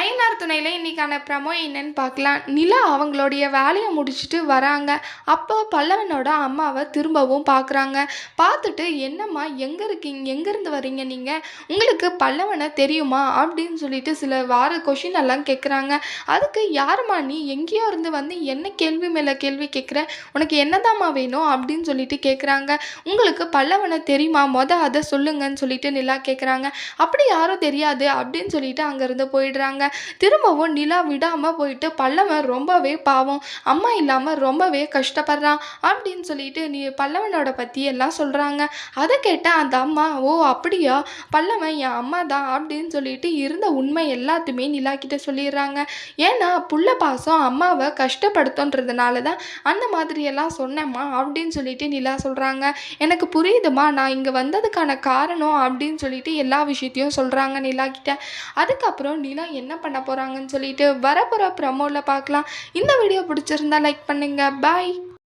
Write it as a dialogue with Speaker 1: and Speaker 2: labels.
Speaker 1: நயினார் துணையில இன்னைக்கான ப்ரமோ என்னன்னு பார்க்கலாம். நிலா அவங்களுடைய வேலையை முடிச்சுட்டு வராங்க. அப்போ பல்லவனோட அம்மாவை திரும்பவும் பார்க்குறாங்க. பார்த்துட்டு என்னம்மா எங்கே இருக்கீங்க, எங்கேருந்து வரீங்க நீங்கள், உங்களுக்கு பல்லவனை தெரியுமா அப்படின்னு சொல்லிட்டு சில கொஷின் எல்லாம் கேட்குறாங்க. அதுக்கு யாரும்மா நீ, எங்கேயோ இருந்து வந்து என்ன கேள்வி மேலே கேள்வி கேட்குற, உனக்கு என்னதாம்மா வேணும் அப்படின்னு சொல்லிட்டு கேட்குறாங்க. உங்களுக்கு பல்லவனை தெரியுமா, அதை சொல்லுங்கன்னு சொல்லிட்டு நிலா கேட்குறாங்க. அப்படி யாரும் தெரியாது அப்படின்னு சொல்லிட்டு அங்கேருந்து போயிடுறாங்க. திரும்பவும் நிலா விடாமல் போயிட்டு பல்லவன் ரொம்பவே பாவம், அம்மா இல்லாமல் ரொம்பவே கஷ்டப்படுறான் அப்படின்னு சொல்லிட்டு பல்லவனோட பற்றி எல்லாம் சொல்கிறாங்க. அதை கேட்ட அந்த அம்மா, ஓ அப்படியா, பல்லவன் என் அம்மா தான் அப்படின்னு சொல்லிட்டு இருந்த உண்மை எல்லாத்தையுமே நிலா கிட்ட சொல்லிடுறாங்க. ஏன்னா புள்ள பாசம் அம்மாவை கஷ்டப்படுத்துன்றதுனால தான் அந்த மாதிரியெல்லாம் சொன்னேம்மா அப்படின்னு சொல்லிட்டு நிலா சொல்கிறாங்க. எனக்கு புரியுதுமா, நான் இங்கே வந்ததுக்கான காரணம் அப்படின்னு சொல்லிட்டு எல்லா விஷயத்தையும் சொல்கிறாங்க நிலா கிட்ட. அதுக்கப்புறம் நிலா என்ன பண்ண போகிறாங்கன்னு சொல்லிட்டு வரப்போகிற ப்ரமோவில் பார்க்கலாம். இந்த வீடியோ பிடிச்சிருந்தா லைக் பண்ணுங்கள். பாய்.